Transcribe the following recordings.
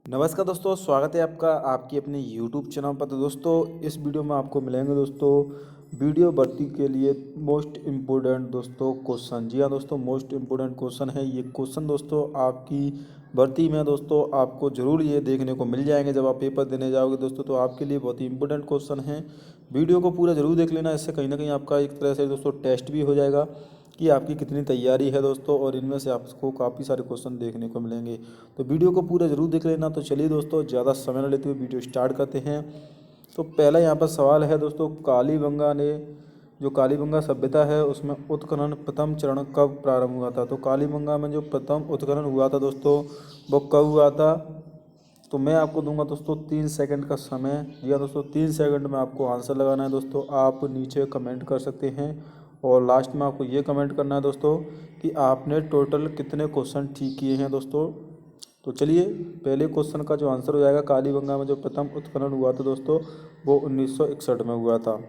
नमस्कार दोस्तों, स्वागत है आपका आपकी अपने YouTube चैनल पर। तो दोस्तों, इस वीडियो में आपको मिलेंगे दोस्तों वीडियो भर्ती के लिए मोस्ट इम्पोर्टेंट दोस्तों क्वेश्चन। जी हाँ दोस्तों, मोस्ट इम्पोर्टेंट क्वेश्चन है ये क्वेश्चन दोस्तों। आपकी भर्ती में दोस्तों आपको ज़रूर ये देखने को मिल जाएंगे जब आप पेपर देने जाओगे दोस्तों। तो आपके लिए बहुत ही इंपॉर्टेंट क्वेश्चन है। वीडियो को पूरा ज़रूर देख लेना, इससे कहीं ना कहीं आपका एक तरह से दोस्तों टेस्ट भी हो जाएगा कि आपकी कितनी तैयारी है दोस्तों, और इनमें से आपको काफ़ी सारे क्वेश्चन देखने को मिलेंगे। तो वीडियो को पूरा ज़रूर देख लेना। तो चलिए दोस्तों, ज़्यादा समय न लेते हुए वीडियो स्टार्ट करते हैं। तो पहला यहाँ पर सवाल है दोस्तों, कालीबंगा सभ्यता है उसमें उत्खनन प्रथम चरण कब प्रारंभ हुआ था। तो कालीबंगा में जो प्रथम उत्खनन हुआ था दोस्तों, वो कब हुआ था। तो मैं आपको दूंगा दोस्तों 3 सेकंड का समय। या दोस्तों 3 सेकंड में आपको आंसर लगाना है दोस्तों। आप नीचे कमेंट कर सकते हैं और लास्ट में आपको ये कमेंट करना है दोस्तों कि आपने टोटल कितने क्वेश्चन ठीक किए हैं दोस्तों। तो चलिए, पहले क्वेश्चन का जो आंसर हो जाएगा, कालीबंगा में जो प्रथम उत्खनन हुआ था दोस्तों, वो 1961 में हुआ था।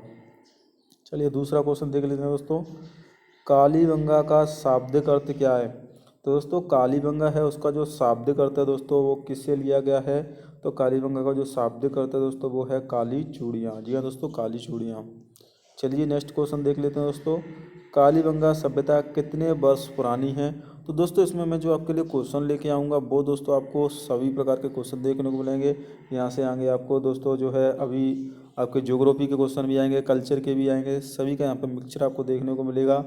चलिए दूसरा क्वेश्चन देख लेते हैं दोस्तों। कालीबंगा का शाब्दिक अर्थ क्या है। तो दोस्तों कालीबंगा है उसका जो शाब्दिक अर्थ है दोस्तों, वो किससे लिया गया है। तो कालीबंगा का जो शाब्दिक अर्थ है दोस्तों, वो है काली चूड़ियाँ। जी हाँ दोस्तों, काली चूड़ियाँ। चलिए नेक्स्ट क्वेश्चन देख लेते हैं दोस्तों। कालीबंगा सभ्यता कितने वर्ष पुरानी है। तो दोस्तों इसमें मैं जो आपके लिए क्वेश्चन लेके आऊँगा, वो दोस्तों आपको सभी प्रकार के क्वेश्चन देखने को मिलेंगे। यहाँ से आगे आपको दोस्तों जो है अभी आपके ज्योग्राफी के क्वेश्चन भी आएंगे, कल्चर के भी आएंगे, सभी का यहाँ पर मिक्सचर आपको देखने को मिलेगा।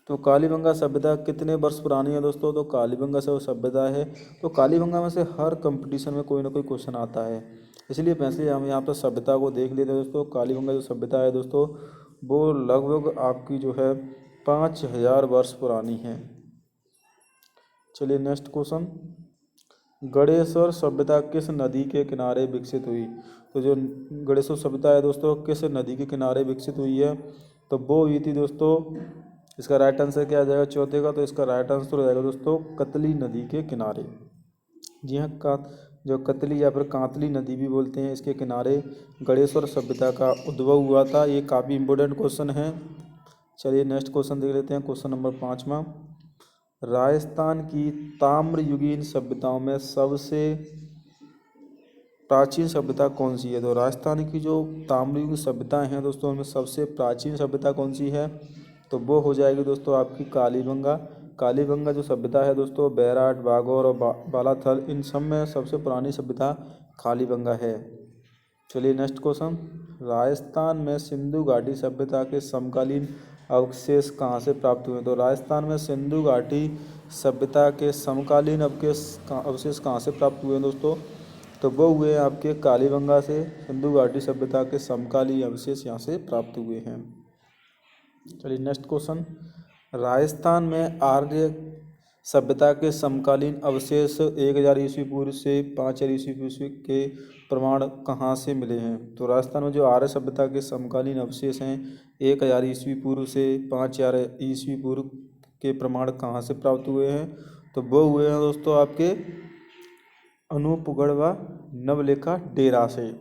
तो कालीबंगा सभ्यता कितने वर्ष पुरानी है दोस्तों। तो कालीबंगा से वो सभ्यता है। तो कालीबंगा में से हर कंपटीशन में कोई ना कोई क्वेश्चन आता है, इसलिए वैसे हम यहाँ पर सभ्यता को देख लेते हैं दोस्तों। कालीबंगा जो सभ्यता है दोस्तों, वो लगभग आपकी जो है 5000 वर्ष पुरानी है। चलिए नेक्स्ट क्वेश्चन। गणेश्वर सभ्यता किस नदी के किनारे विकसित हुई। तो जो गणेश्वर सभ्यता है दोस्तों, किस नदी के किनारे विकसित हुई है। तो वो हुई थी दोस्तों, इसका राइट आंसर क्या आ जाएगा चौथे का। तो इसका राइट आंसर हो जाएगा दोस्तों कतली नदी के किनारे। जी हाँ, जो कतली या फिर कांतली नदी भी बोलते हैं, इसके किनारे गणेश्वर सभ्यता का उद्भव हुआ था। ये काफ़ी इंपॉर्टेंट क्वेश्चन है। चलिए नेक्स्ट क्वेश्चन देख लेते हैं, क्वेश्चन नंबर 5वां। राजस्थान की ताम्रयुगीन सभ्यताओं में सबसे प्राचीन सभ्यता कौन सी है। तो राजस्थान की जो ताम्रयुगीन सभ्यताएं हैं दोस्तों, उनमें सबसे प्राचीन सभ्यता कौन सी है। तो वो हो जाएगी दोस्तों आपकी कालीबंगा। कालीबंगा जो सभ्यता है दोस्तों, बैराट, बागौर और बालाथल, इन सब में सबसे पुरानी सभ्यता कालीबंगा है। चलिए नेक्स्ट क्वेश्चन। राजस्थान में सिंधु घाटी सभ्यता के समकालीन अवशेष कहाँ से प्राप्त हुए। तो राजस्थान में सिंधु घाटी सभ्यता के समकालीन अवशेष कहाँ से प्राप्त हुए हैं दोस्तों। तो वो हुए हैं आपके कालीबंगा से। सिंधु घाटी सभ्यता के समकालीन अवशेष यहाँ से प्राप्त हुए हैं। चलिए नेक्स्ट क्वेश्चन। राजस्थान में आर्य सभ्यता के समकालीन अवशेष 1000 ईस्वी पूर्व से 5000 ईस्वी पूर्व के प्रमाण कहाँ से मिले हैं। तो राजस्थान में जो आर्य सभ्यता के समकालीन अवशेष हैं, 1000 ईस्वी पूर्व से 5000 ईस्वी पूर्व के प्रमाण कहाँ से प्राप्त हुए हैं। तो वो हुए हैं दोस्तों आपके अनूपगढ़ व नवलेखा डेरा से।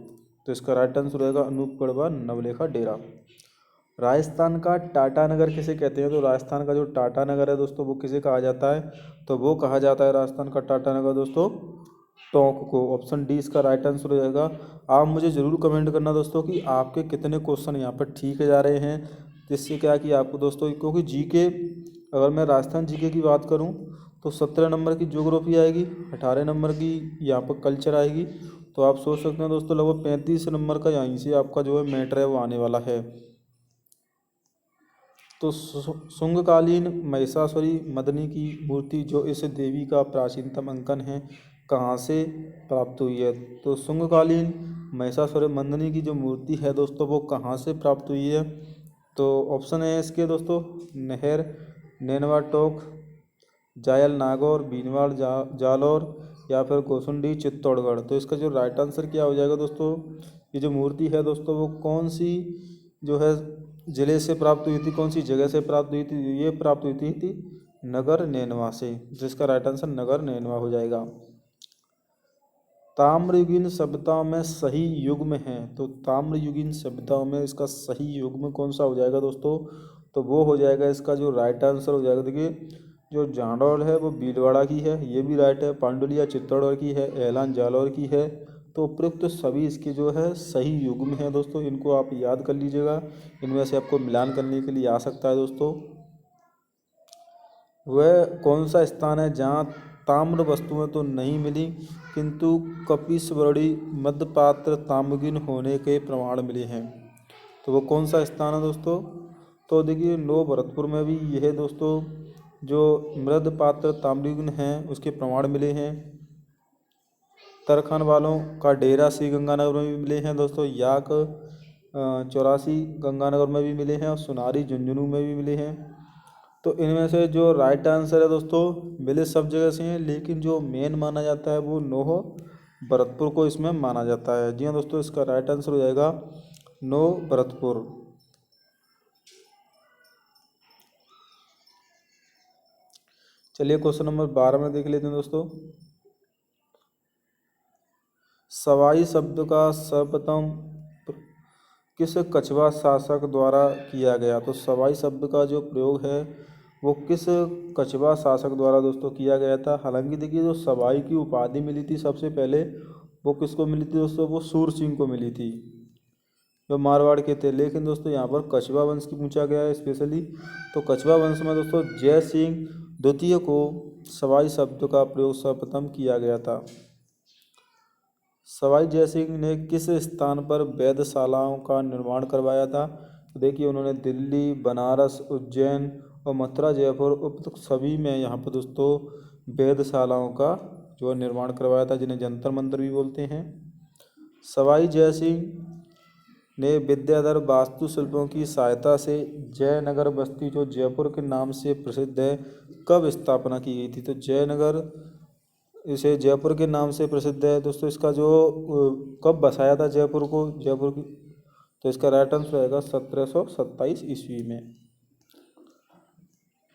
तो इसका राइट आंसर रहेगा अनूपगढ़ व नवलेखा डेरा। राजस्थान का टाटा नगर किसे कहते हैं। तो राजस्थान का जो टाटा नगर है दोस्तों, वो किसे कहा जाता है। तो वो कहा जाता है राजस्थान का टाटा नगर दोस्तों टोंक को। ऑप्शन डी इसका राइट आंसर हो जाएगा। आप मुझे ज़रूर कमेंट करना दोस्तों कि आपके कितने क्वेश्चन यहाँ पर ठीक जा रहे हैं, जिससे क्या कि आपको दोस्तों, क्योंकि जीके, अगर मैं राजस्थान जीके की बात करूँ तो 17 नंबर की ज्योग्राफी आएगी, 18 नंबर की यहाँ पर कल्चर आएगी। तो आप सोच सकते हैं दोस्तों लगभग 35 नंबर का यहीं से आपका जो है मैटर है वो आने वाला है। तो शुंगकालीन महिषासुरी मर्दिनी की मूर्ति जो इस देवी का प्राचीनतम अंकन है, कहाँ से प्राप्त हुई है। तो शुंगकालीन महिषासुरी मर्दिनी की जो मूर्ति है दोस्तों, वो कहाँ से प्राप्त हुई है। तो ऑप्शन है इसके दोस्तों नहर, नेनवा टोक, जायल नागौर, भीनवाड़ जालौर, या फिर गोसुंडी चित्तौड़गढ़। तो इसका जो राइट आंसर क्या हो जाएगा दोस्तों, ये जो मूर्ति है दोस्तों, वो कौन सी जो है ज़िले से प्राप्त हुई थी, कौन सी जगह से प्राप्त हुई थी। ये प्राप्त हुई थी नगर नैनवा से, जिसका राइट आंसर नगर नैनवा हो जाएगा। ताम्रयुगीन सभ्यताओं में सही युग्म है। तो ताम्रयुगीन सभ्यताओं में इसका सही युग्म कौन सा हो जाएगा दोस्तों। तो वो हो जाएगा इसका जो राइट आंसर हो जाएगा, देखिए जो जाडौल है वो भीलवाड़ा की है, ये भी राइट है। पांडुलिया चित्तौड़गढ़ की है, एलान जालौर की है। तो उपयुक्त तो सभी इसके जो है सही युग्म हैं दोस्तों, इनको आप याद कर लीजिएगा। इनमें से आपको मिलान करने के लिए आ सकता है दोस्तों। वह कौन सा स्थान है जहाँ ताम्र वस्तुएं तो नहीं मिली किंतु कपिसवरणी मध्यपात्र ताम्रहीन होने के प्रमाण मिले हैं? तो वो कौन सा स्थान है दोस्तों? तो देखिए नो भरतपुर में भी यह दोस्तों जो मृदपात्र ताम्रहीन हैं उसके प्रमाण मिले हैं। तरखन वालों का डेरा श्री गंगानगर में भी मिले हैं दोस्तों। याक 84 गंगानगर में भी मिले हैं और सुनारी झुंझुनू में भी मिले हैं। तो इनमें से जो राइट आंसर है दोस्तों मिले सब जगह से हैं, लेकिन जो मेन माना जाता है वो नो भरतपुर को इसमें माना जाता है। जी हाँ दोस्तों, इसका राइट आंसर हो जाएगा नो भरतपुर। चलिए क्वेश्चन नंबर 12 में देख लेते हैं दोस्तों। सवाई शब्द का सर्वप्रथम किस कछवा शासक द्वारा किया गया? तो सवाई शब्द का जो प्रयोग है वो किस कछवा शासक द्वारा दोस्तों किया गया था? हालांकि देखिए जो सवाई की उपाधि मिली थी सबसे पहले वो किसको मिली थी दोस्तों? वो सूर सिंह को मिली थी जो मारवाड़ के थे। लेकिन दोस्तों यहाँ पर कछवा वंश की पूछा गया है स्पेशली, तो कछवा वंश में दोस्तों जय सिंह द्वितीय को सवाई शब्द का प्रयोग सर्वप्रथम किया गया था। सवाई जय सिंह ने किस स्थान पर वेधशालाओं का निर्माण करवाया था? तो देखिए उन्होंने दिल्ली, बनारस, उज्जैन और मथुरा, जयपुर उपयुक्त सभी में यहाँ पर दोस्तों वेधशालाओं का जो निर्माण करवाया था, जिन्हें जंतर मंतर भी बोलते हैं। सवाई जय सिंह ने विद्याधर वास्तुशिल्पों की सहायता से जयनगर बस्ती जो जयपुर के नाम से प्रसिद्ध है कब स्थापना की गई थी? तो जयनगर इसे जयपुर के नाम से प्रसिद्ध है दोस्तों। इसका जो कब बसाया था जयपुर को, जयपुर की, तो इसका राइट आंसर रहेगा 1727 ईस्वी में।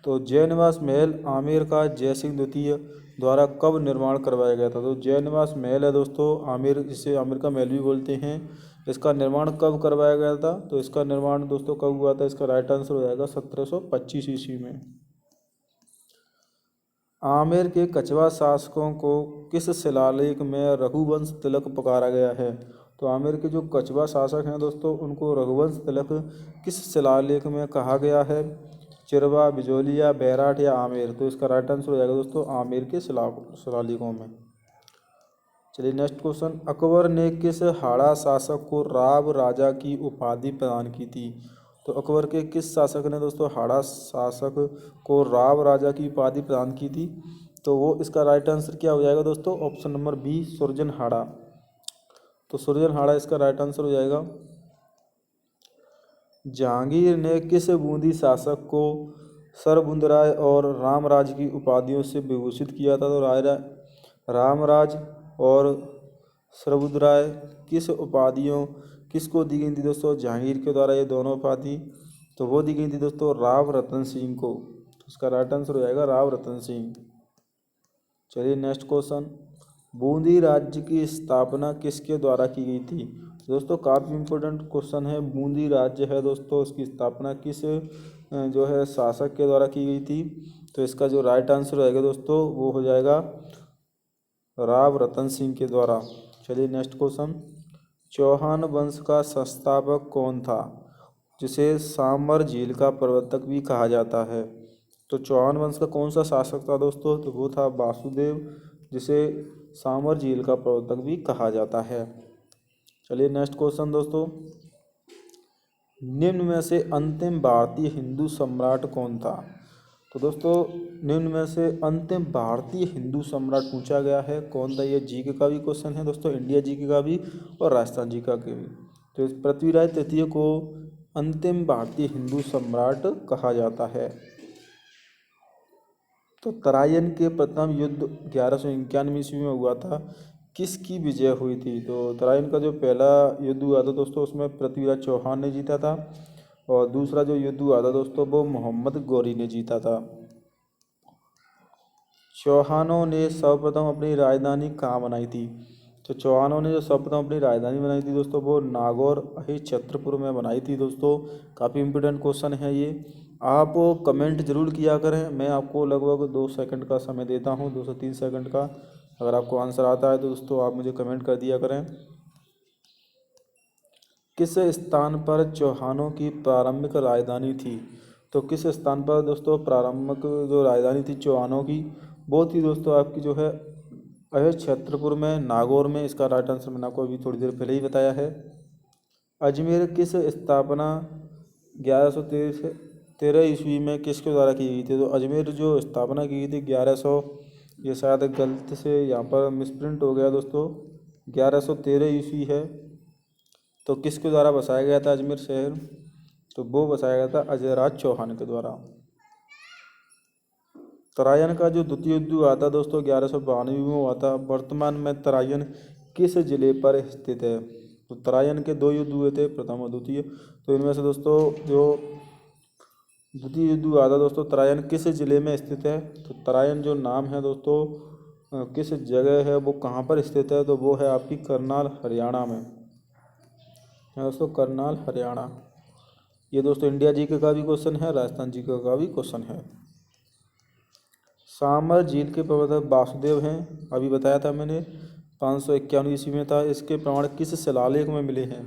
तो जयनिवास महल आमेर का जयसिंह द्वितीय द्वारा कब निर्माण करवाया गया था? तो जयनिवास महल है दोस्तों आमेर, जिसे आमेर का महल भी बोलते हैं, इसका निर्माण कब करवाया गया था? तो इसका निर्माण दोस्तों कब हुआ था? इसका राइट आंसर हो जाएगा 1725 ईस्वी में। आमेर के कछवा शासकों को किस शिलालेख में रघुवंश तिलक पुकारा गया है? तो आमेर के जो कछवा शासक हैं दोस्तों उनको रघुवंश तिलक किस शिलालेख में कहा गया है? चिरवा, बिजोलिया, बैराठ या आमेर? तो इसका राइट आंसर हो जाएगा दोस्तों आमेर के शिलालेखों में। चलिए नेक्स्ट क्वेश्चन, अकबर ने किस हाड़ा शासक को राव राजा की उपाधि प्रदान की थी? तो अकबर के किस शासक ने दोस्तों हाड़ा शासक को राव राजा की उपाधि प्रदान की थी? तो वो इसका राइट आंसर क्या हो जाएगा दोस्तों? Option number B, Surajanhada. तो सुरजनहाड़ा इसका राइट आंसर हो जाएगा। जहांगीर ने किस बूंदी शासक को सरबुंदराय और रामराज की उपाधियों से विभूषित किया था? तो रामराज और सरबुंदराय किस उपाधियों किसको दी गई थी दोस्तों? जहांगीर के द्वारा ये दोनों उपाधि, तो वो दी गई थी दोस्तों राव रतन सिंह को। तो इसका राइट आंसर हो जाएगा राव रतन सिंह। चलिए नेक्स्ट क्वेश्चन, बूंदी राज्य की स्थापना किसके द्वारा की गई थी? दोस्तों काफ़ी इंपॉर्टेंट क्वेश्चन है। बूंदी राज्य है दोस्तों, उसकी स्थापना किस जो है शासक के द्वारा की गई थी? तो इसका जो राइट आंसर रहेगा दोस्तों वो हो जाएगा राव रतन सिंह के द्वारा। चलिए नेक्स्ट क्वेश्चन, चौहान वंश का संस्थापक कौन था जिसे सांबर झील का प्रवर्तक भी कहा जाता है? तो चौहान वंश का कौन सा शासक था दोस्तों? तो वो था वासुदेव, जिसे सांबर झील का प्रवर्तक भी कहा जाता है। चलिए नेक्स्ट क्वेश्चन दोस्तों, निम्न में से अंतिम भारतीय हिंदू सम्राट कौन था? तो दोस्तों निम्न में से अंतिम भारतीय हिंदू सम्राट पूछा गया है, कौन था? ये जीके का भी क्वेश्चन है दोस्तों, इंडिया जीके का भी और राजस्थान जीके का भी। तो इस पृथ्वीराज तृतीय को अंतिम भारतीय हिंदू सम्राट कहा जाता है। तो तराइन के प्रथम युद्ध 1191 ईस्वी में हुआ था, किसकी विजय हुई थी? तो तराइन का जो पहला युद्ध हुआ था दोस्तों उसमें पृथ्वीराज चौहान ने जीता था, और दूसरा जो युद्ध हुआ था दोस्तों वो मोहम्मद गौरी ने जीता था। चौहानों ने सर्वप्रथम अपनी राजधानी कहाँ बनाई थी? तो चौहानों ने जो सर्वप्रथम अपनी राजधानी बनाई थी दोस्तों वो नागौर छत्रपुर में बनाई थी दोस्तों। काफ़ी इंपॉर्टेंट क्वेश्चन है ये। आप कमेंट ज़रूर किया करें। मैं आपको लगभग 2 सेकंड का समय देता हूँ, 2 से 3 सेकंड का। अगर आपको आंसर आता है तो दोस्तों आप मुझे कमेंट कर दिया करें। किस स्थान पर चौहानों की प्रारंभिक राजधानी थी? तो किस स्थान पर दोस्तों प्रारंभिक जो राजधानी थी चौहानों की, वो थी दोस्तों आपकी जो है अयोध्या छत्रपुर में, नागौर में। इसका राइट आंसर मैंने आपको अभी थोड़ी देर पहले ही बताया है। अजमेर किस स्थापना 1113 ईस्वी में किसके द्वारा की गई थी? तो अजमेर जो स्थापना की गई थी 1100, ये शायद गलती से यहाँ पर मिसप्रिंट हो गया दोस्तों, 1113 ईस्वी है। तो किसके द्वारा बसाया गया था अजमेर शहर? तो वो बसाया गया था अजयराज चौहान के द्वारा। तराइन का जो द्वितीय युद्ध हुआ था दोस्तों 1192 में हुआ था। वर्तमान में तराइन किस जिले पर स्थित है? तो तराइन के 2 युद्ध हुए थे, प्रथम और द्वितीय। तो इनमें से दोस्तों जो द्वितीय युद्ध हुआ था दोस्तों तराइन किस जिले में स्थित है? तो तराइन जो नाम है दोस्तों किस जगह है, वो कहाँ पर स्थित है? तो वो है आपकी करनाल, हरियाणा में है दोस्तों, करनाल, हरियाणा। ये दोस्तों इंडिया जीके का भी क्वेश्चन है, राजस्थान जीके का भी क्वेश्चन है। सामर झील के प्रवर्तक वासुदेव हैं, अभी बताया था मैंने, 551 ईस्वी में था। इसके प्रमाण किस शिलालेख में मिले हैं?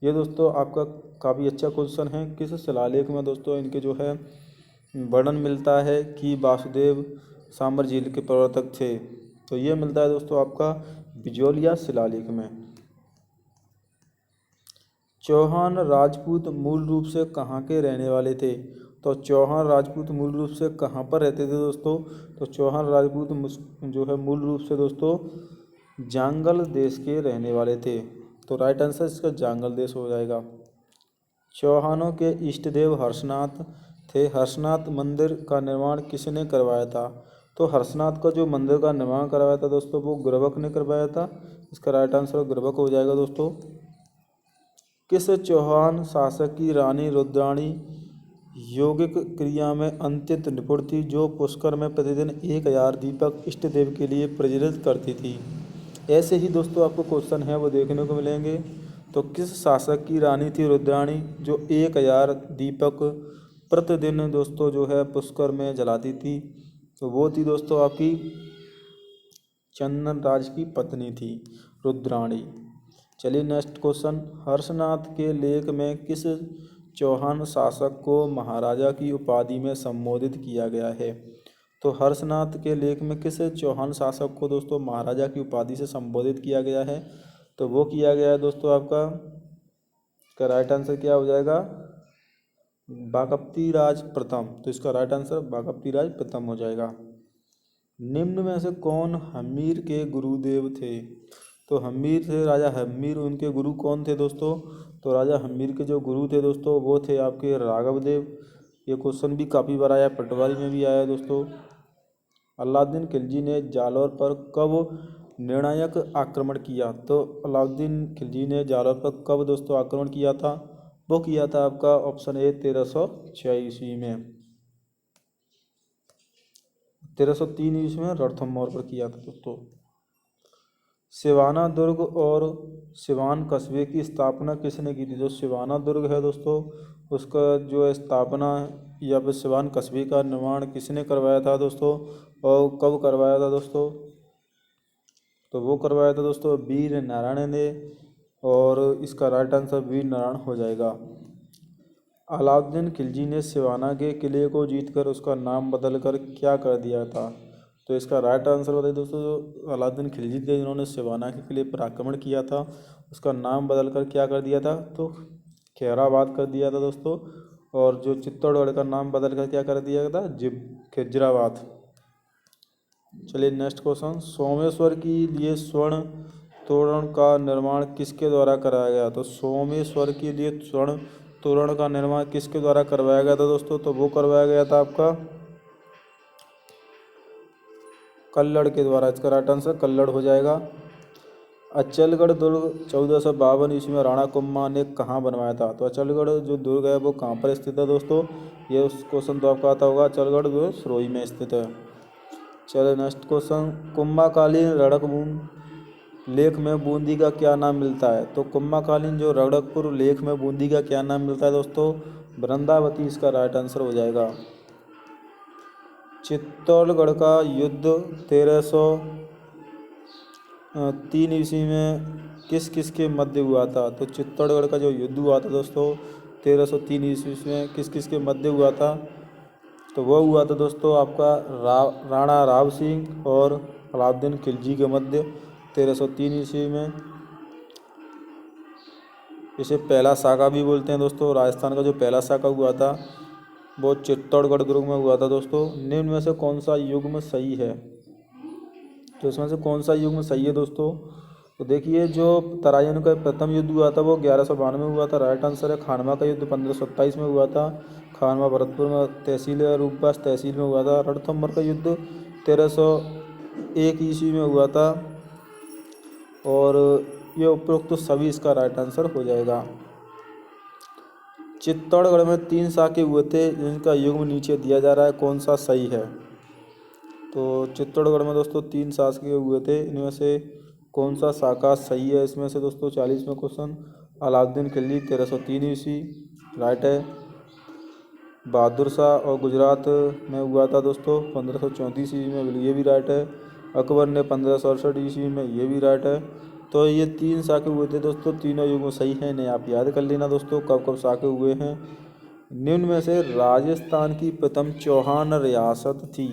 ये दोस्तों आपका काफ़ी अच्छा क्वेश्चन है। किस शिलालेख में दोस्तों इनके जो है वर्णन मिलता है कि वासुदेव सामर झील के प्रवर्तक थे? तो ये मिलता है दोस्तों आपका बिजौलिया शिलालेख में। चौहान राजपूत मूल रूप से कहाँ के रहने वाले थे? तो चौहान राजपूत मूल रूप से कहाँ पर रहते थे दोस्तों? तो चौहान राजपूत जो है मूल रूप से दोस्तों जांगल देश के रहने वाले थे। तो राइट आंसर इसका जांगल देश हो जाएगा। चौहानों के इष्ट देव हर्षनाथ थे। हर्षनाथ मंदिर का निर्माण किसने करवाया था? तो हर्षनाथ का जो मंदिर का निर्माण करवाया था दोस्तों वो गुरबक ने करवाया था। इसका राइट आंसर गुरबक हो जाएगा दोस्तों। किस चौहान शासक की रानी रुद्राणी यौगिक क्रिया में अत्यंत निपुण थी, जो पुष्कर में प्रतिदिन 1000 दीपक इष्ट देव के लिए प्रज्वलित करती थी? ऐसे ही दोस्तों आपको क्वेश्चन है वो देखने को मिलेंगे। तो किस शासक की रानी थी रुद्राणी जो 1000 दीपक प्रतिदिन दोस्तों जो है पुष्कर में जलाती थी? तो वो थी दोस्तों आपकी चंदन राज की पत्नी थी रुद्राणी। चलिए नेक्स्ट क्वेश्चन। हर्षनाथ के लेख में किस चौहान शासक को महाराजा की उपाधि में संबोधित किया गया है? तो हर्षनाथ के लेख में किस चौहान शासक को दोस्तों महाराजा की उपाधि से संबोधित किया गया है? तो वो किया गया है दोस्तों आपका राइट आंसर क्या हो जाएगा? बागपती राज प्रथम। तो इसका राइट आंसर बागपती राज प्रथम हो जाएगा। निम्न में से कौन हम्मीर के गुरुदेव थे? तो हम्मीर थे राजा हम्मीर, उनके गुरु कौन थे दोस्तों? तो राजा हम्मीर के जो गुरु थे दोस्तों वो थे आपके राघव देव। ये क्वेश्चन भी काफ़ी बार आया, पटवारी में भी आया दोस्तों। अलाउद्दीन खिलजी ने जालौर पर कब निर्णायक आक्रमण किया? तो अलाउद्दीन खिलजी ने जालौर पर कब दोस्तों आक्रमण किया था? वो किया था आपका ऑप्शन ए 1306 ईस्वी में, 1303 ईस्वी में रणथंभौर पर किया था दोस्तों। सिवाना दुर्ग और सिवान कस्बे की स्थापना किसने की थी? जो सिवाना दुर्ग है दोस्तों उसका जो स्थापना या फिर सिवान कस्बे का निर्माण किसने करवाया था दोस्तों, और कब करवाया था दोस्तों? तो वो करवाया था दोस्तों वीर नारायण ने, और इसका राइट आंसर वीर नारायण हो जाएगा। अलाउद्दीन खिलजी ने सिवाना के किले को जीतकर उसका नाम बदलकर क्या कर दिया था? तो इसका राइट आंसर बताइए दोस्तों। जो अलाउद्दीन खिलजी थे जिन्होंने सिवाना के किले पर आक्रमण किया था उसका नाम बदलकर क्या कर दिया था? तो खैराबाद कर दिया था दोस्तों। और जो चित्तौड़गढ़ का नाम बदलकर क्या कर दिया था? खिजराबाद। चलिए नेक्स्ट क्वेश्चन। सोमेश्वर के लिए स्वर्ण तोरण का निर्माण किसके द्वारा कराया गया? तो सोमेश्वर के लिए स्वर्ण तोरण का निर्माण किसके द्वारा करवाया गया था दोस्तों? तो वो करवाया गया था आपका कल्लड़ के द्वारा। इसका राइट आंसर कल्लड़ हो जाएगा। अचलगढ़ दुर्ग 1452 ईस्वी में राणा कुम्भा ने कहाँ बनवाया था? तो अचलगढ़ जो दुर्ग है वो कहाँ पर स्थित है दोस्तों? ये उस क्वेश्चन तो आपका आता होगा। अचलगढ़ जो सिरोही में स्थित है। चलिए नेक्स्ट क्वेश्चन। कुंभाकालीन रणकभूमि लेख में बूंदी का क्या नाम मिलता है? तो कुम्भकालीन जो रड़कपुर लेख में बूंदी का क्या नाम मिलता है दोस्तों? वृंदावती इसका राइट आंसर हो जाएगा। चित्तौड़गढ़ का युद्ध 1303 ईस्वी में किस किस के मध्य हुआ था? तो चित्तौड़गढ़ का जो युद्ध हुआ था दोस्तों 1303 ईस्वी में किस किस के मध्य हुआ था? तो वह हुआ था दोस्तों आपका राणा राव सिंह और अलाउद्दीन खिलजी के मध्य 1303 ईस्वी में। इसे पहला साका भी बोलते हैं दोस्तों। राजस्थान का जो पहला साका हुआ था वो चित्तौड़गढ़ दुर्ग में हुआ था दोस्तों। निम्न में से कौन सा युग्म सही है? तो इसमें से कौन सा युग्म सही है दोस्तों? तो देखिए जो तराइन का प्रथम युद्ध हुआ था वो 1192 में हुआ था, राइट आंसर है। खानवा का युद्ध 1527 में हुआ था। खानवा भरतपुर में तहसील रूपबास तहसील में हुआ था। रणथंभौर का युद्ध 1301 ईस्वी में हुआ था। और ये उपरोक्त तो सभी इसका राइट आंसर हो जाएगा। चित्तौड़गढ़ में 3 साके हुए थे जिनका युग्म नीचे दिया जा रहा है, कौन सा सही है? तो चित्तौड़गढ़ में दोस्तों 3 साके हुए थे, इनमें से कौन सा साका सही है? इसमें से दोस्तों 40वें क्वेश्चन अलाउद्दीन खिलजी 1303 ईस्वी राइट है। बहादुर शाह और गुजरात में हुआ था दोस्तों 1534 ईस्वी में, ये भी राइट है। अकबर ने 1567 ईस्वी में, ये भी राइट है। तो ये 3 साके हुए थे दोस्तों, तीनों युग्म सही हैं, इन्हें आप याद कर लेना दोस्तों कब कब साके हुए हैं। निम्न में से राजस्थान की प्रथम चौहान रियासत थी?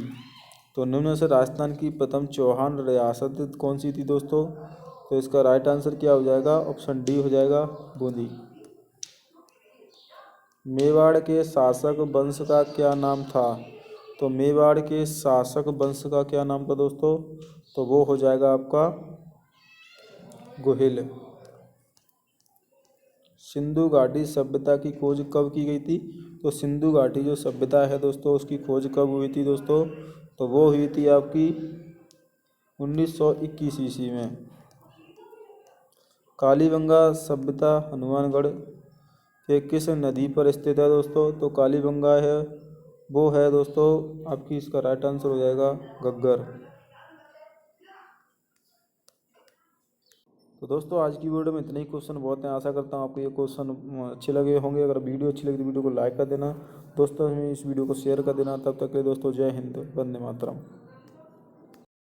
तो निम्न में से राजस्थान की प्रथम चौहान रियासत कौन सी थी दोस्तों? तो इसका राइट आंसर क्या हो जाएगा? ऑप्शन डी हो जाएगा, बूंदी। मेवाड़ के शासक वंश का क्या नाम था? तो मेवाड़ के शासक वंश का क्या नाम था दोस्तों? तो वो हो जाएगा आपका गोहिल। सिंधु घाटी सभ्यता की खोज कब की गई थी? तो सिंधु घाटी जो सभ्यता है दोस्तों उसकी खोज कब हुई थी दोस्तों? तो वो हुई थी आपकी 1921 ईस्वी में। कालीबंगा सभ्यता हनुमानगढ़ के किस नदी पर स्थित है दोस्तों? तो कालीबंगा है वो है दोस्तों आपकी, इसका राइट आंसर हो जाएगा घग्गर। तो दोस्तों आज की वीडियो में इतने ही क्वेश्चन बहुत हैं। आशा करता हूँ आपको ये क्वेश्चन अच्छे लगे होंगे। अगर वीडियो अच्छी लगी तो वीडियो को लाइक कर देना, दोस्तों में इस वीडियो को शेयर कर देना। तब तक के लिए दोस्तों जय हिंद, वंदे मातरम।